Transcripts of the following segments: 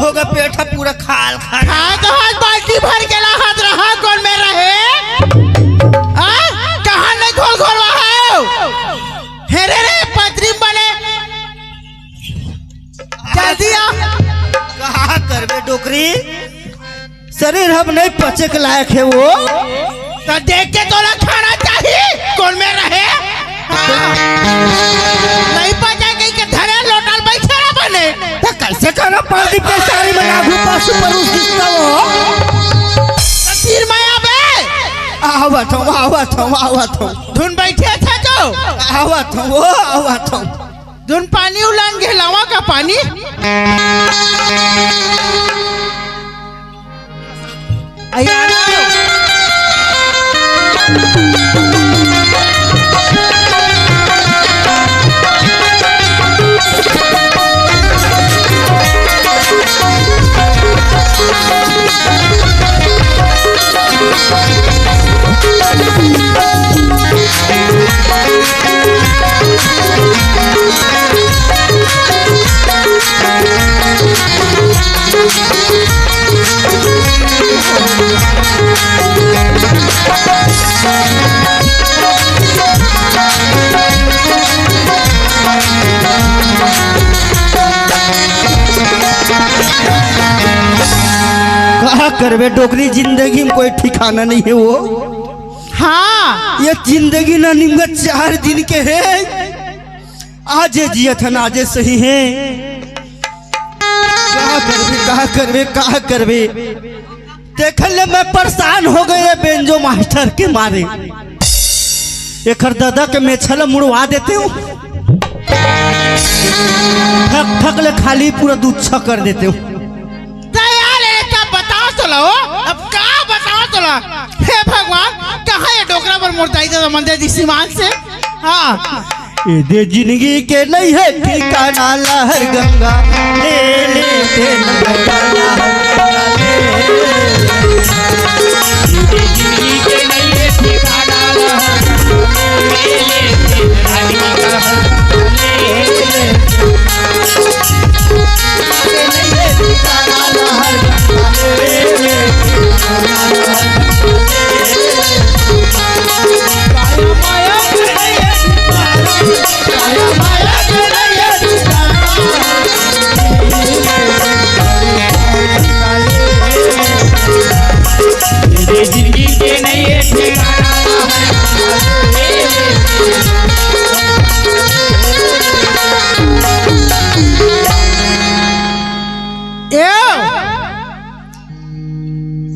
होगा पेट पूरा खाल खाल। हाँ तो हाथ बाल्टी भर के हाथ रहा कौन में रहे कहाँ नहीं घोल घोल है रे पत्री बने जल्दी आ। कहा करबे डोकरी शरीर हम नहीं पचे के लायक है वो तो देख के तो खाना चाहिए कौन में रहे नहीं पचा के धरे लोटल बैठे ना बने तो कैसे खाना पार्टी के सारी में लागू पासु पर उस दिखता वो तीर में आवे आवत हूँ धुन बैठे थे तो आवत हूँ धुन पानी उलान के लावा का पानी करवे डोकरी जिंदगी में कोई ठिकाना नहीं है वो। हाँ ये जिंदगी ना निम्न 4 दिन के है आज जियत है आज सही है कहा करवे देखल मैं परेशान हो गए बेंजो मास्टर के मारे एक दादा के मैं छल मुड़वा देते हूँ ठक ले खाली पूरा दूध छ कर देते हूँ। अब क्या बताओ तोला हे भगवान कहाँ ये डोकरा पर मुर्दाई तो मंदिर दिसीमान से। हाँ ये दे जिंदगी के नहीं है ठिकाना लहर गंगा ले ले दे जिंदगी के नहीं है ठिकाना जिंदगी के नहीं है ठिकाना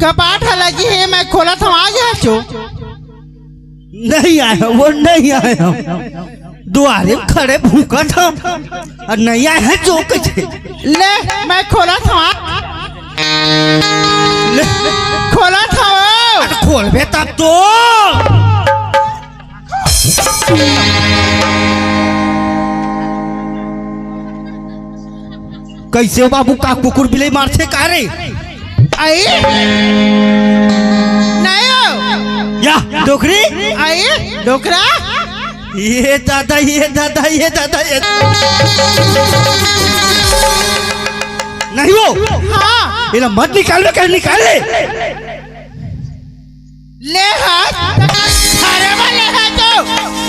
कपाट लगी है मैं खोला था आ गया चो नहीं आया वो नहीं आया द्वारे खड़े भूखा था और नहीं आया है चौक ले मैं खोला था खोला था खोल बे तब तो कैसे हो बाबू का कुकुर बिलाई मारते का रे आई नहीं या डोकरी आई डोकरा ये दादा नहीं वो हाँ ये मत निकाल कहीं निकाले ले हाथ थारे वाले है तो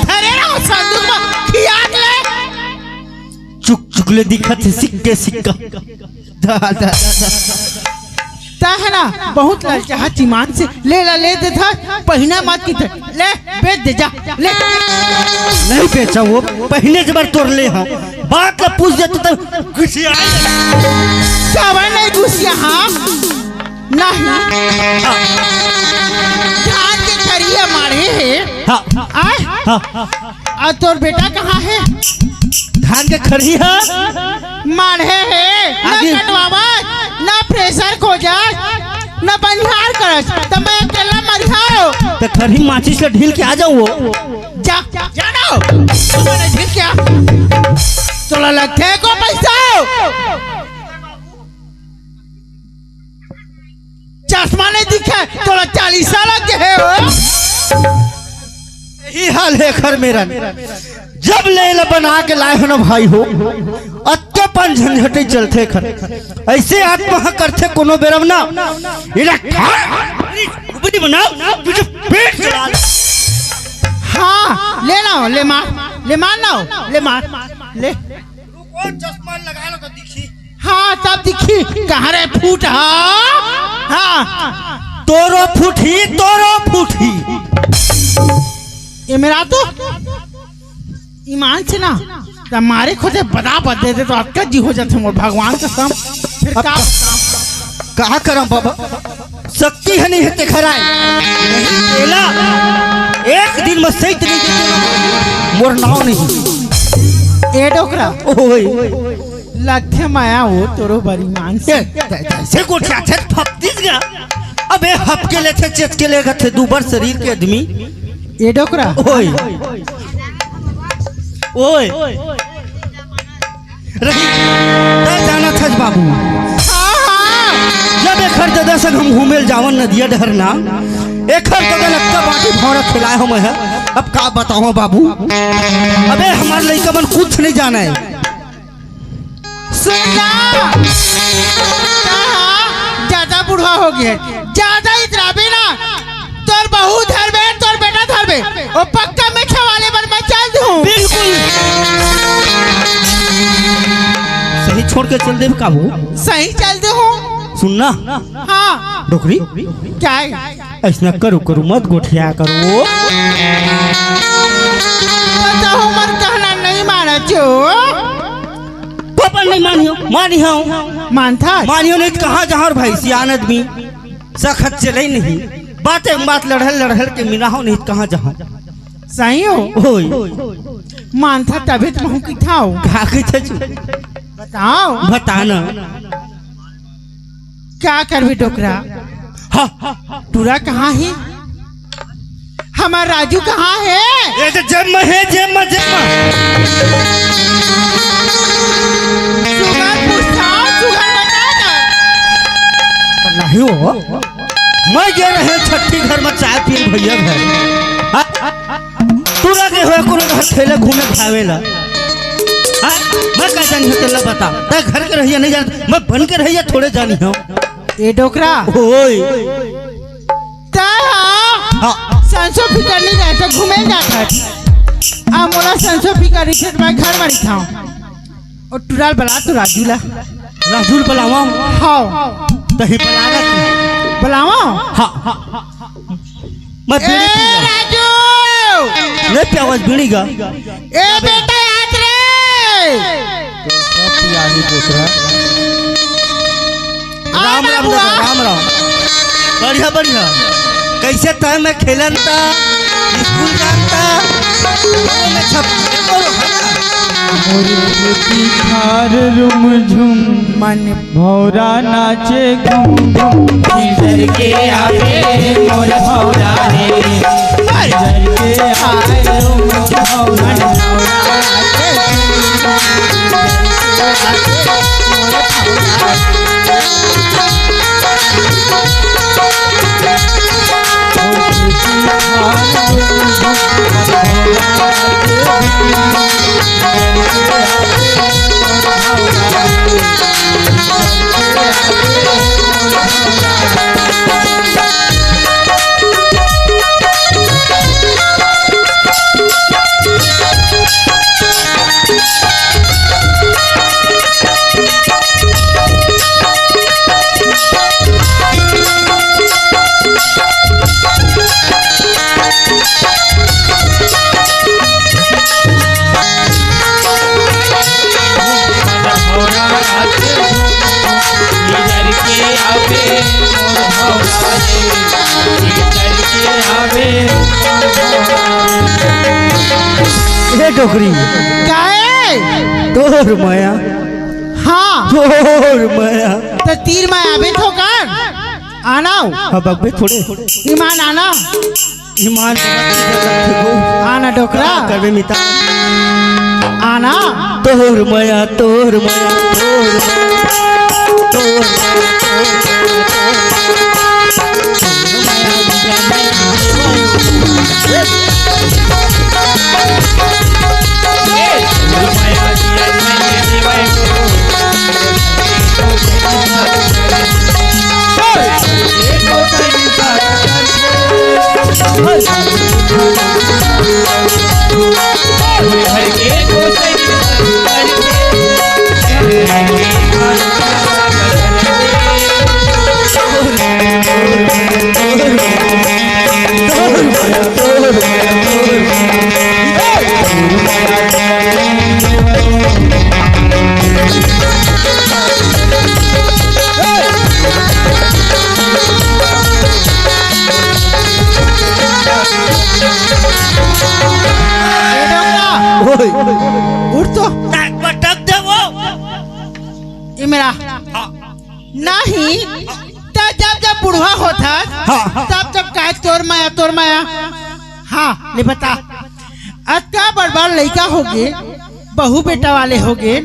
थारे ना संदूक में खियात ले चुक ले दिखत है सिक्के सिक्का दादा है ना बहुत ललचा चिमान से ले दे था पहना मत की ले बेच दे जा ले नहीं बेचा वो पहले जबर तोड़ ले हम बात ला पूछ देते तो गुस्सा क्या नहीं गुस्सा हाँ नहीं धान के करिया मारे है और तोर बेटा कहाँ है धान के खड़िया मारे है ना कटवावा ना प्रेशर खो जा ना बनिहार करस तो मैं अकेला मरिहारो तो खड़ी माची से ढील के आ जाओ वो जा जानो मैंने ढील क्या तोला लगते को पैसा चश्मा नहीं दिखे तोला 40 साल के है हो यही हाल है घर मेरा जब ले बना के लाए हो ना भाई हो अत्ते अपन झंझटे चलते खर ऐसे आत्मा करते कोनो बेरम ना इला उपरी बनाओ तुझे पेट जला हाँ ले ना ले मार ना ले मार ले रुको चश्मा लगा लो तो दिखी हाँ तब दिखी कहाँ रे फूट हाँ तोरो फूटी ये मेरा तो ईमान से ना हमारे खुदे बता देते तो आपका जी हो जाते मोर भगवान का सम फिर कहा करम बाबा शक्ति है नहीं है खराय एला एक दिन में सही तरीके से मोर नाव नहीं ए डोकरा ओए लथे माया हो तोरो बड़ी मान से को छाछे फपतिस गा अबे हप के लेथे चेत के लेगा थे दुबर शरीर के आदमी ए डोकरा ओए ओए रही ता जाना था बाबू जब एक हर जगह से हम घूमेल जावन नदिया डहरना एक हर जगह लगता बाटी भौरा खिलाए हम है अब का बताओ बाबू अबे हमारे लड़का बन कुछ नहीं जाना है सुनना ज्यादा बुढ़ा हो गया ज्यादा इतराबे ना तोर बहू धरबे तोर बेटा धरबे और पक्का में छवाले पर मैं चल दूं बिल्कुल सही छोड़ के चल दे काबू सही चल दूं सुनना हाँ डोकरी क्या है ऐसा करू मत गोठिया करो तो हमर कहना नहीं माना जो पापा नहीं मानियो मानियो नहीं कहाँ जहाँ भाई सियान आदमी सखत चले नहीं बात लड़हल के मिलाओ नहीं कहाँ जहाँ सही हो ओए मानता तभी तो महू की थाओ घाकी थे बताओ बताना क्या करबी डोकरा टूरा कहाँ है हमारा राजू कहाँ है ये तो जम्मा है जम्मा नहीं हो मैं गए रहे छठी घर में चाय पिए भैया घर तूरा के हुए कोनो घर ठेले घूमे खावेला मैं का जानी हो तेला बता ते घर के रहिया नहीं जान मैं बन के रहिया थोड़े जानी हो ए डोकरा ओए ता संसो फिकर नहीं जाता घूमे जाता आ मोला संसो फिकर रिसेट मैं घर में खाऊं और टुराल बला तो राजूल बुलावा हाँ तही बुलावा हाँ मैं राजू नहीं प्यावाज बीड़ीगा ए बेटा याद रे तो सब पियाही दूसरा राम बढ़िया कैसे तय में खेलन था स्कूल जानता थार रुम झुम मन भौरा नाचे घूम घूम इधर के आवे मोर भौरा रे इधर के आवे रुम भौरा नाचे डोकरी क्या है तोर माया हाँ तोर माया तो तीर में आवे तो कर आना अब अबे थोड़े ईमान आना ईमान आना डोकरा करबे मिता आना तोर माया तोर माया तोर माया तोर हर के गोसाई उठ तो पटक दे वो। ये मेरा नहीं तब जब जब बुढ़वा होता तब जब कहे तोर माया हाँ ले बता आज क्या बड़बार लड़का हो गए बहू बेटा वाले हो गए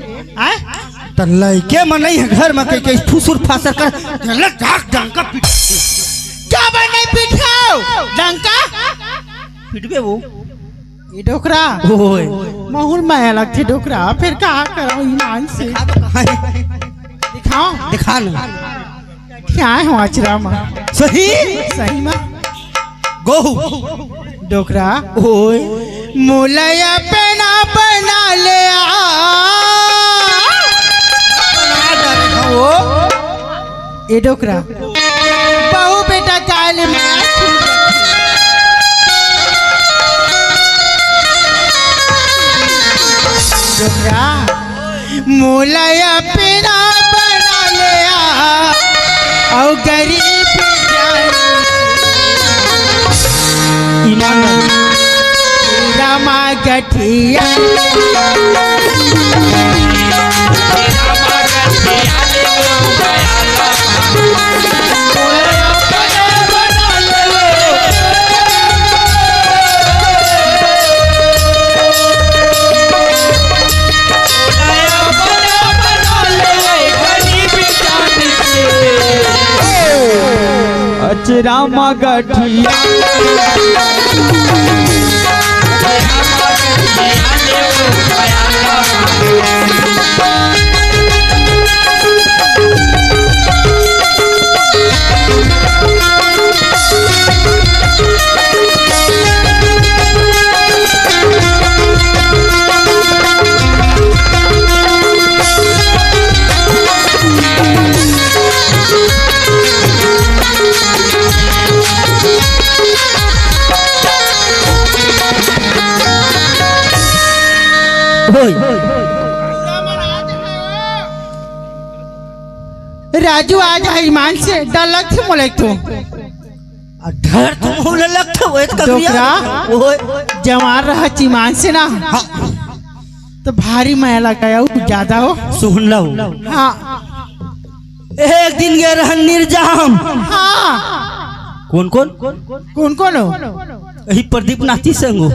तो लड़के में नहीं है घर में कहीं फुसुर फासर कर डंका पीट क्या बार नहीं पीठाओ डंका पीटबे वो ये डोकरा ओए माहौल माया लगती डोकरा फिर कहा करो ईमान से दिखाओ दिखा ना क्या है आचरा में सही सही में गो डोकरा ओए मुलया पेना बना ले ए डोकरा बहू बेटा काले में डोकरा मुलया पेना बना ले और गरीब ईमान रामा गठिया रामा गठिया राजू आज ईमान से डर लगते मोले तो डर तुम होने लगते हो डोकरा जवान रहा ईमान से ना तो भारी माया लगाया ज्यादा हो सुन लो हाँ एक दिन गए रहन निर्जाम हाँ कौन कौन कौन कौन हो यही प्रदीप नाथी संग हो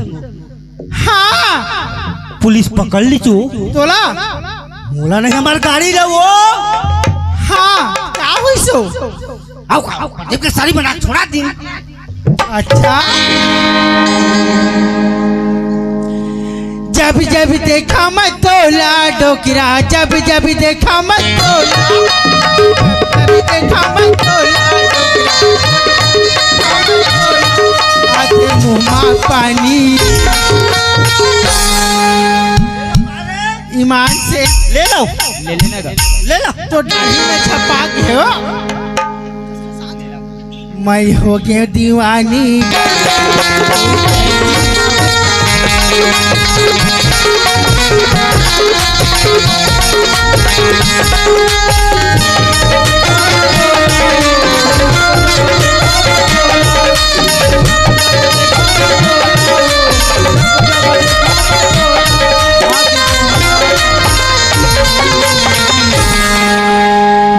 हाँ पुलिस पकड़ ली चू तोला मोला नहीं हमार गाड़ी ले वो हाँ क्या हुई सो आओ प्रदीप के सारी बना छोड़ा दी अच्छा जब जब देखा मत तोला डोकरा जब जब देखा मत तोला जब देखा मत तोला आते मुँह पानी ईमान से ले लो ले लेना का ले लो तो दाढ़ी में छपा के हो मैं हो गया दीवानी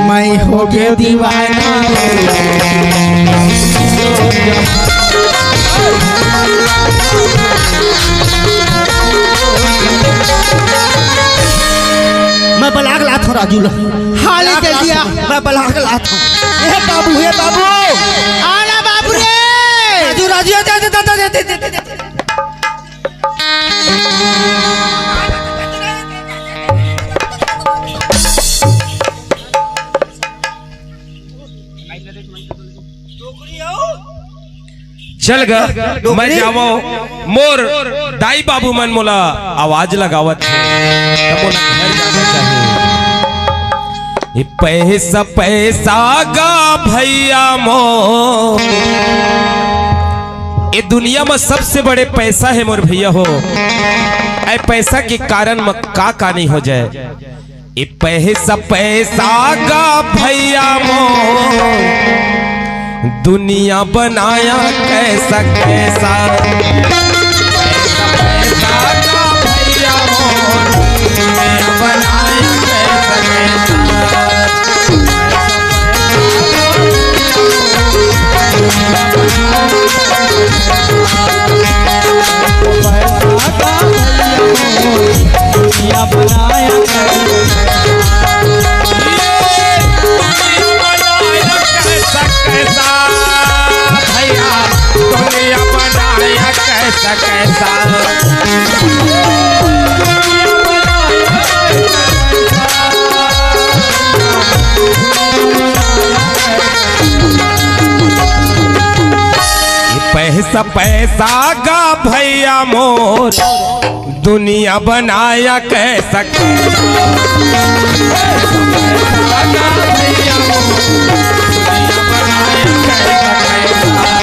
मैं हो गया दीवाना मैं बलाग लात हूँ राजू ला हाल चल दिया मैं बलाग लात हूँ ये बाबू आना बाबू रे राजू राजू दे चल ग मैं जावो मोर दाई बाबू मन मोला आवाज लगावत है तब मोला घर जाना चाहिए। ये पैसा पैसा गा भैया मोर, ये दुनिया में सबसे बड़े पैसा है मोर भैया हो। ऐ पैसा के कारण में का नहीं हो जाए। ये पैसा पैसा गा भैया मोर, दुनिया बनाया कैसा कैसा। पैसा पैसा गा भैया मोर, दुनिया बनाया कैसा कैसा। दुनिया बनाया कैसा कैसा भैया, दुनिया बनाया कैसा कैसा। पैसा पैसा गा भैया मोर, दुनिया बनाया कैसा कैसा। पैसा गा भैया मोर, दुनिया बनाया कैसा कैसा।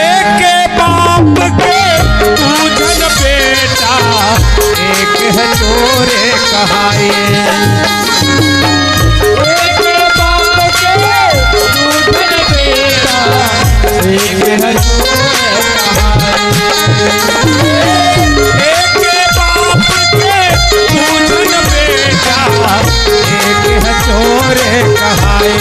एक बाप के पूजन बेटा, एक है चोरे कहाए। एक बाप के पूजन बेटा, एक है चोरे कहाए। एक बाप के पूजन बेटा, एक है चोरे कहाए।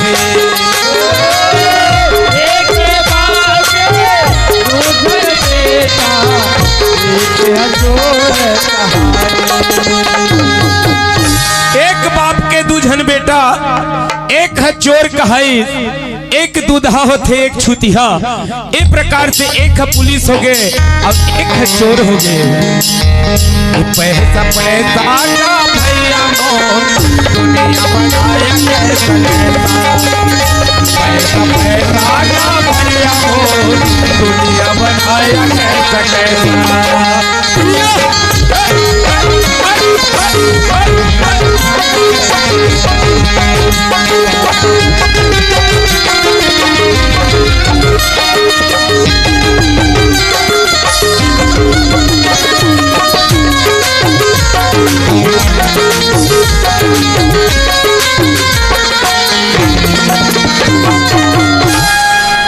एक बाप के दूजन बेटा, एक है चोर कहाई। एक दूल्हा होते एक छुतिया, एक प्रकार से एक है पुलिस हो गए और एक है चोर हो गए। पैसा पैसा का भैया मोर, दुनिया बनाया कैसा कैसा। पैसा पैसा का भैया मोर, दुनिया बनाया कैसा कैसा।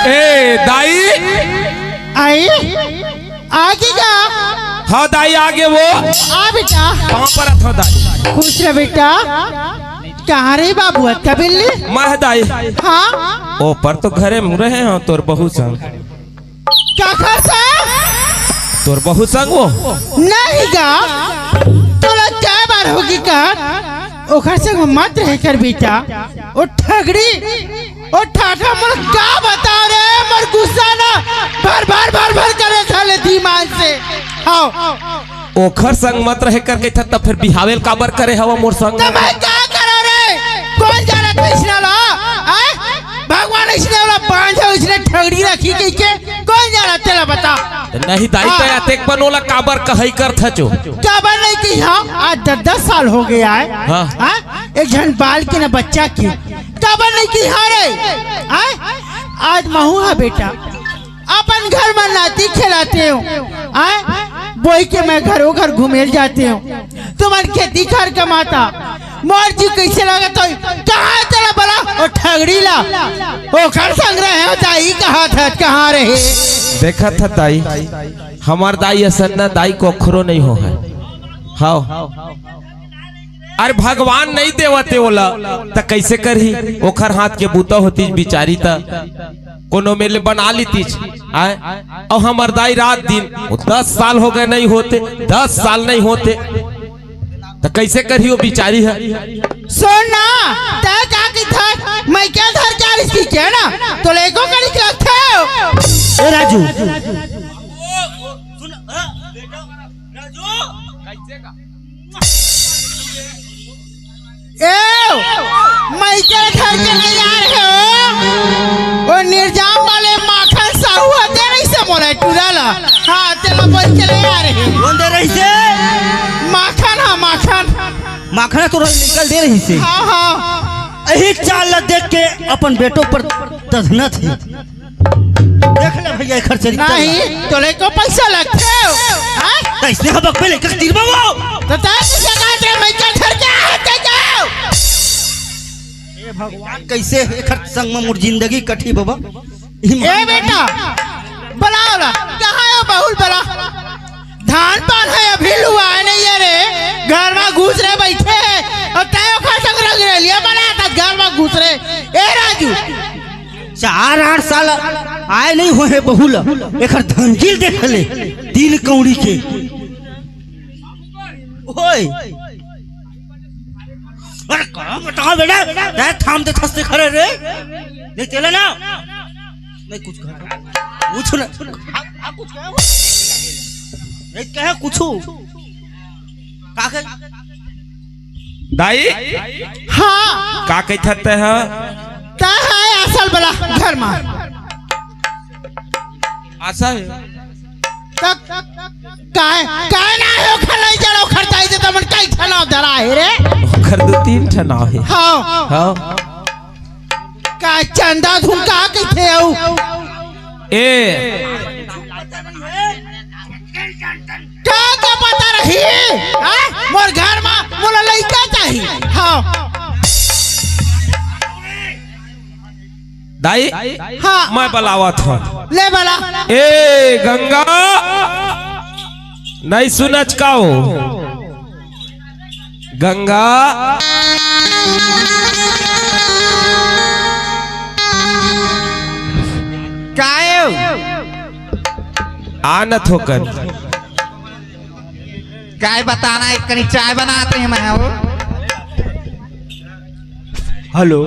ए दाई आई आगे का हाँ दाई आगे वो आ बेटा, कहाँ पर था दाई? खुश रह बेटा। कहाँ रही बाबू का बिल्ली? मैं दाई हाँ ओ पर तो घरे में रहे हैं तोर बहू संग। क्या खर्चा? तोर बहू संग वो नहीं गा, तोला क्या बार होगी का? ओखर से मत रह कर बेटा। ओ ठगड़ी ओ ठाठा मन का बता रे, मर गुस्सा ना भर भर करे साले दिमाग से। हाँ ओखर संग मत रहे करके था तब फिर बिहावेल काबर करे हवा मोर संग। तो मैं क्या करो रे? कौन जाना था इसने ला? भगवान इसने वाला बांधा, इसने ठगड़ी रखी के कौन जाना तेरा बता? नहीं दाई तो अतेक बनोला काबर कहई कर था जो काबर नहीं की। हाँ आज 10 साल हो गया है। हाँ एक जन बाल के ना बच्चा की काबर नहीं की। हाँ रे आज महू है बेटा, अपन घर में नाती खिलाते हो। बोई के मैं घरों घर घूमे जाते हो। तुम्हारी खेती कर कमाता मोर जी कैसे लगा तो कहाँ तेरा बड़ा और ठगड़ी ला ओ घर संग रहे दाई कहाँ था, कहाँ रहे? देखा था दाई, हमार दाई असन्ना दाई को अखरो नहीं हो है। हाँ अरे भगवान नहीं देवते ओला त कैसे करही? ओखर हाथ के बूता होती बिचारी त कोनो मेले बना लीती आए और हमार दाई रात दिन 10 साल हो गए नहीं होते, 10 साल नहीं होते तो कैसे करियो बिचारी है। सुन ना ते का की था मैं क्या धर क्या इसकी क्या ना तो लेको करी के रखे हो ए राजू ए मैं क्या धर के नहीं आ रहे हो वो निर्जाम वाले माखन साहू आते नहीं से मोला टुराला हां तेरा बोल के नहीं आ रहे कौन दे रही से माखन हां माखन माखना तो निकल दे रही से हां हां यही चाल देख के अपन बेटों पर तधना थी। देख ले भैया खर्च नहीं तो लेको पैसा लगते हो हां कैसे हम बक पे लेकर तीर बाबू तो ता किसे कहते मैं क्या धर के आते जाओ ए भगवान कैसे एकर संग में मोर जिंदगी कठी बाबा। ए बेटा बुलाओ ना कहां हो बहुल बला धान पान है अभी लुआ नहीं है रे घर में घुस रहे बैठे और तायो खा संग रंग रे लिया बना था घर में घुस रहे। ए राजू 4-8 साल आए नहीं होए बहुल एकर धंजिल देख ले 3 कौड़ी के ओए अरे कहां बताओ बेटा ते थाम दे थस्ते खड़े रे नहीं चले ना नहीं कुछ कह पूछ ना कुछ कह नहीं कह कुछ का कह दाई हां का कहते हैं ता है असल बला घर में आशा है काय ना हो खलाई जड़ो खरताई दे तमन काई खना धरा है रे खर 2-3 ठना है। हां हां का चंदा धुनका कथे हो ए क्या तो पता रही हां मोर घर में मोला लइका चाहिए। हां दाई हां मैं बुलावत हूं ले बला ए गंगा नहीं सुनच काओ गंगा काय आनत होकर काय बताना एक कनी चाय बनाते हैं मैं वो हेलो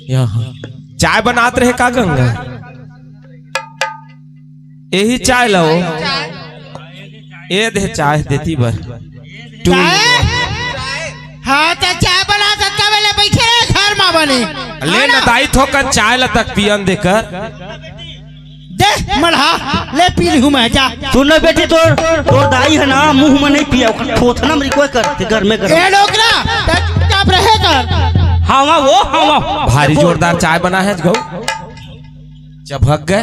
यहाँ चाय बनाते रहे का गंगा यही चाय लो ये दे चाय देती बर हाँ तो चाय बना सकता वेले बैठे घर में बने ले न दाई थोकर चाय ला तक पियन देकर दे मढ़ा ले पी लूं मैं जा सुन ना बेटी तोर दाई है ना मुंह में नहीं पिया थोथना मरी कोई करते घर में कर ए डोकरा चुपचाप रहे कर हावा वो हावा भारी जोरदार चाय बना है गौ चबक गए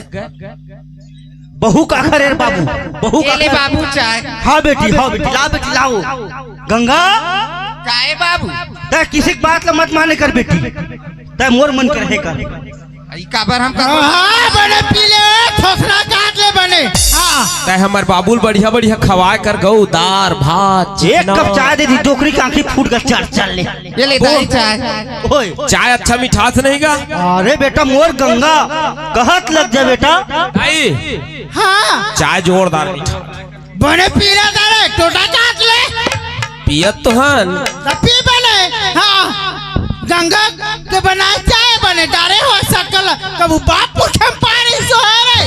बहू का खरे बाबू बहू का ले बाबू चाय हाँ बेटी ला बेटी लाओ गंगा काहे बाबू ते किसी की बात ला मत माने कर बेटी ते मोर मन करे कर ई काबर हम कर हां बने पी ले थोसना काट ले बने हां ते हमर बाबूल बढ़िया बढ़िया खवाए कर गौ दार भात एक कप चाय दे दी डोकरी की आंखें फूट कर चल ले ये ले दाई चाय ओए चाय अच्छा मिठास नहीं गा अरे बेटा मोर गंगा कहत लग जा बेटा दाई हां चाय जोरदार मीठा बने पी ले दारे टोटा काट ले पियत तो हन पी बने हां गंगा के बनाए चाय बने डारे हो सकल कबू बाप पूछे पानी सो है रे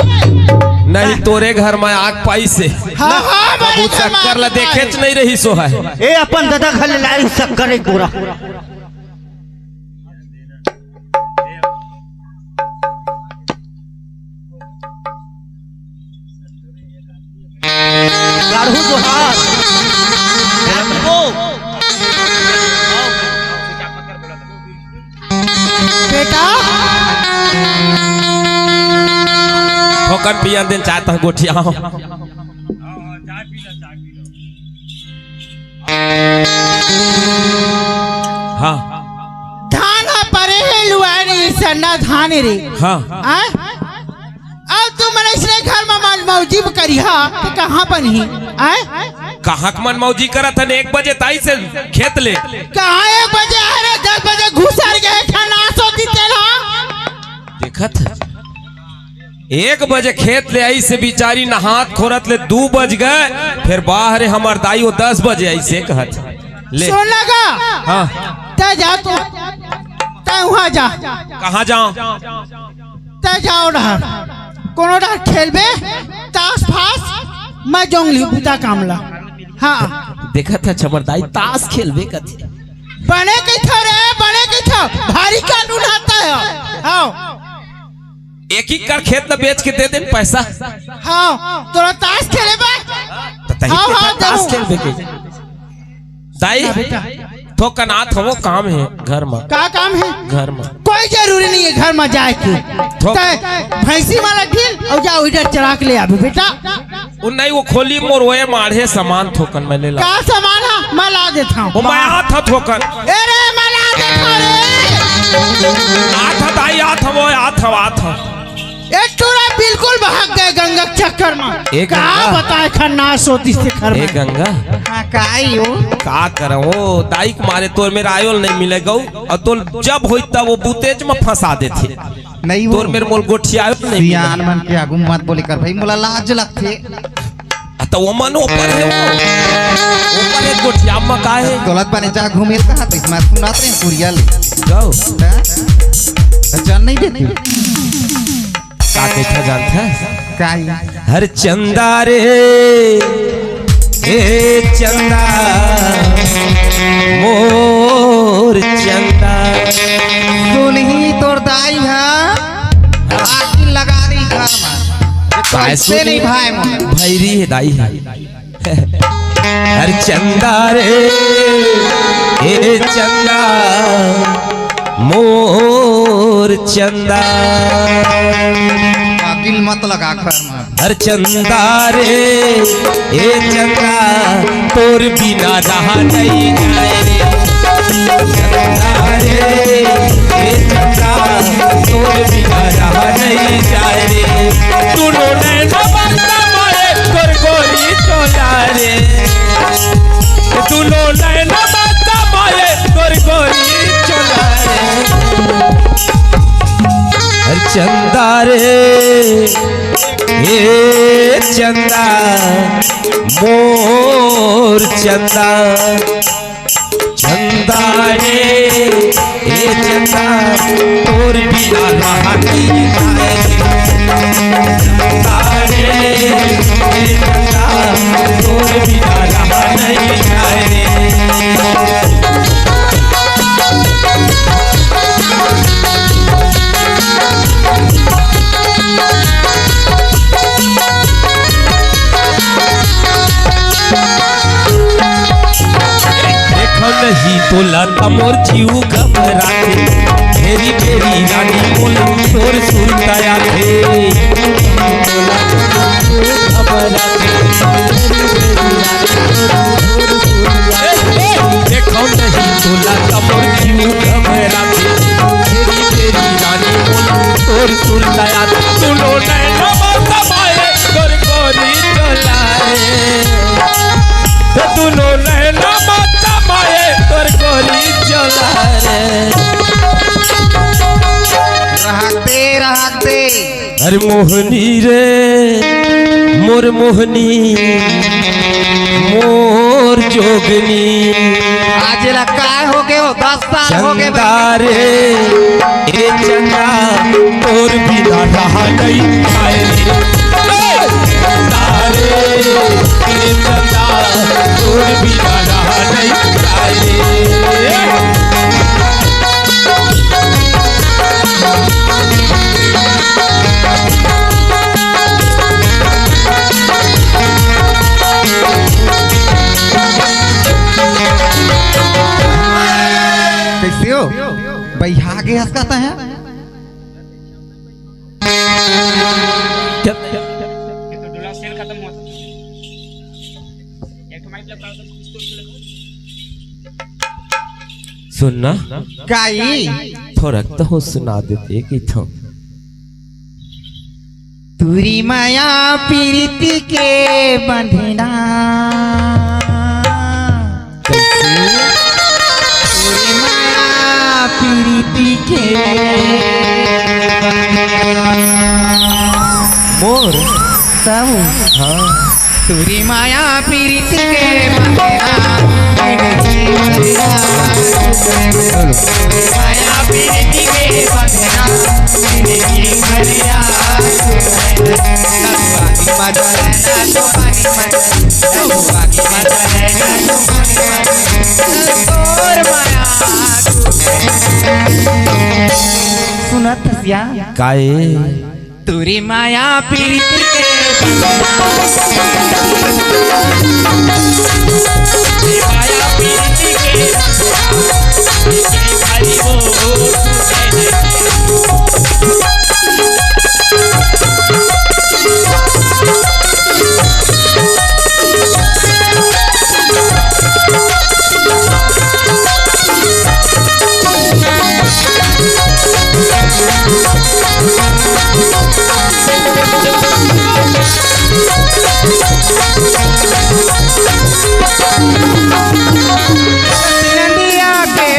नहीं तोरे घर में आग पाई से हां हां कबू चक्कर ला देखे नहीं रही सो है ए अपन दादा घर लाई शक्कर एक पूरा गाढ़ू जोहार बेटा ठोकर पियन दिन चाहता हूँ गोठिया हाँ धान परे है लुआनी सन्ना धान रे हाँ अब तू मन इसने घर में मन मौजी करिहा तो कहाँ बनी आए कहाँ के मन मौजी करत हन 1 बजे ताई से खेत ले कहाँ 1 बजे अरे 10 बजे घुसर गए खाना सोती तेरा देखत 1 बजे खेत ले आई से बिचारी नहात खोरत ले 2 बज गए फिर बाहर हमार दाई वो 10 बजे ऐसे कहत ले सुन लगा हाँ तय जा तो तय वहाँ जा कहाँ जाऊं तय जाओ रहा कोनो रहा खेलबे ताश फास मैं जोंगली बुता कामला हाँ देखत है छबरदाई ताश खेलबे कथे बने के था रे बने के था भारी कानून आता है हाँ एक ही कर खेत न बेच के दे दे पैसा हाँ तोरा ताश खेले बा तो तही हाँ, हाँ, ताश जरूर। खेलबे के दाई तो कनाथ हो काम है घर में का काम है घर में कोई जरूरी नहीं है घर में जाए के भैंसी वाला ढील और जाओ इधर चढ़ा के ले आबे बेटा उन नहीं वो खोली मोर ओए माढ़े सामान थोकन मैं ले ला का सामान है मैं ला देता हूँ वो मैं आथा थोकन अरे मैं ला देता रे आथा दाई आथा एक टूरा बिल्कुल भाग गए गंगा के चक्कर में एक का गंगा? बताए खन्ना सोती से घर ए में गंगा हाँ काई हो का करो वो दाई के मारे तोर मेरा आयोल नहीं मिलेगा और तो जब होई तब वो बुतेज में फंसा देते नहीं वो तोर मेरे मोल गोठी आयो नहीं सियान मन के आगू मत बोली कर भाई मोला लाज लगथे तो वो मन ऊपर है वो ऊपर है गोठी अब में का है गलत बने जा घूमे कहा तो इसमें सुनाते हैं पुरिया ले जाओ चल नहीं देते का देखा जानता है काई हर चंदा रे ए चंदा मोर चंदा सुनही तोर दाई है आखिर लगा रही घर में कैसे नहीं भाई मन भैरी है दाई है हर चंदा रे ए चंदा मोर चंदा दिल मत लगा घर में हर चंदा रे ए चंदा तोर बिना रहा नहीं जाए रे चंदा रे ए चंदा तोर बिना रहा नहीं जाए रे तूनो नैना बंदा मारे तोर गोरी चोला रे तूनो नैना बंदा मारे तोर गोरी चोला रे हर चंदा रे ए चंदा मोर चंदा चंदा रे ए चंदा तोर बिना रहा नहीं जाए चंदा रे ए चंदा तोर बिना रहा नहीं जाए नहीं तो लता मोर जीव घबराते मेरी मेरी रानी मोल तोर सुनताया थे देखो नहीं तो लता मोर जीव घबराते मेरी मेरी रानी मोल तोर सुनताया सुनो नैना माता माए तोर गोरी चलाए सुनो नैना माता माए तोर गोली चला रे रहते अरे मोहनी रे मोर मोहनी मोर जोगनी आज लगा हो गए हो 10 साल हो गए चंदा रे ए चंदा तोर बिना रहा नहीं जाए रे चंदा रे ए चंदा तोर बिना रहा नहीं जाए रे कैसे हो बैहा के हंसता है सुनना काई थोड़ा तो सुना देते कि तो तू तुरी माया प्रीति के बंधना तुरी माया प्रीति के मोर सब हाँ तुरी माया प्रीति के बंधना माया प्रीति के बंधना सुनत सिया काए तुरी माया प्रीति के माया प्रीति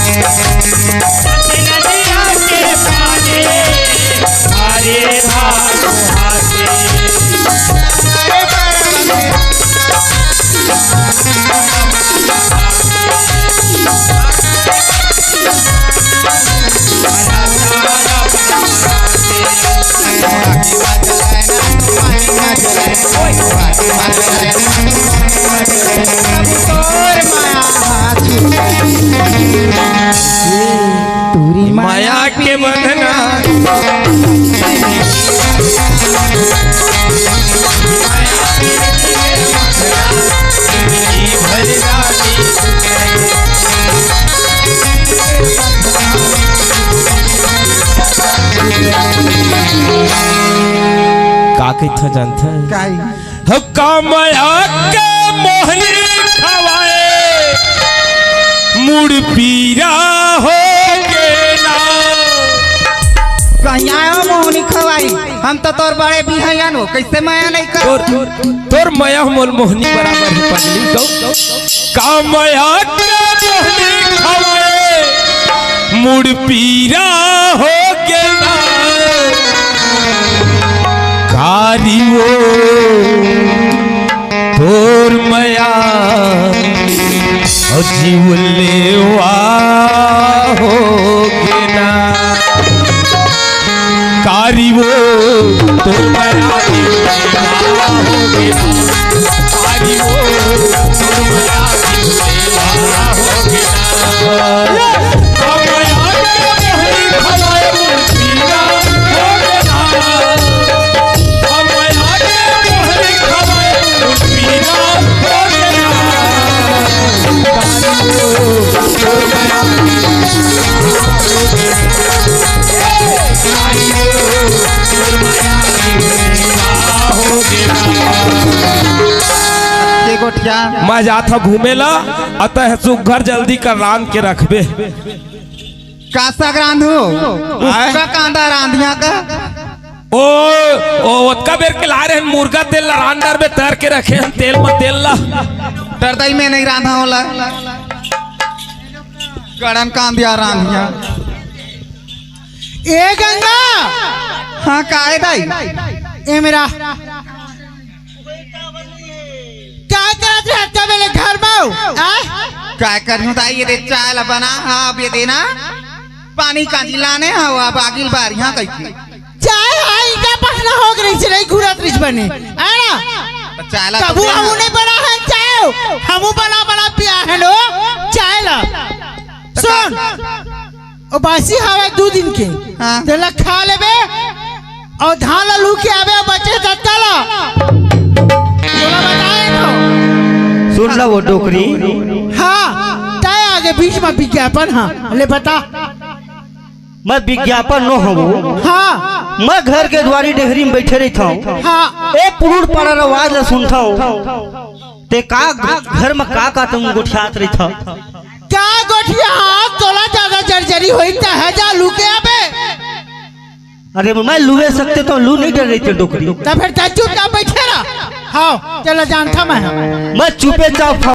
के नदिया के पारे तुरी माया के बंधना का था जानता है काई हो का माया के मोहनी खवाए मुड़ पीरा हो गेला कहीं आयो मोहनी खवाई हम तो तोर बड़े बिहान हो कैसे माया नहीं कर तोर माया मोल मोहनी बराबर है पगली तो का माया के मोहनी खवाए मुड़ पीरा हो गेला कारी वो तोर माया जीवले हो गेला कारी वो तोर माया हो गेला कारी वो तोर माया हो गेला मैं जाता घूमेला अतः सुघर जल्दी कर रांध के रखबे का सग रांधू उसका कांदा रांधिया का ओ ओतका बेर के ला रहे हैं मुर्गा तेल रांडर में तैर के रखे हैं तेल में तेल ला डरदाई में नहीं रांधा होला गड़न कांदिया रांधिया ए गंगा हाँ काहे दाई ए मेरा क्या करत रहता मेरे घर में काय करूं दाई ये दे चाय ला बना हाँ अब ये देना पानी कांजी लाने हाँ अब आगिल बारियां कैसे चाय आई का पखना हो गई से नहीं घुरत रिच बने आना चाय ला कबू हम नहीं बना है चाय हमू बना बना पिया है नो चाय ला सुन ओ बासी हवा 2 दिन के हाँ। तेला खा लेबे और धान ला लू के आवे बचे दत्ता ला तोला बताए नो सुन ला वो डोकरी हाँ ताय आगे बीच में विज्ञापन हाँ ले बता मैं विज्ञापन न हूँ हाँ मैं घर के द्वारी डेहरी में बैठे रहता हूँ हाँ ए पुरुष पड़ा आवाज ला सुनता हूँ ते का घर में का तुम गोठियात रहता क्या गोठिया हाथ तोला ज्यादा जर्जरी होई ता है जा लुके आबे अरे मैं लुए सकते तो लू नहीं डर रही थी डोकरी। तो फिर चुपचाप बैठे रहा। हाँ चलो जानता मैं मैं चुपे चाप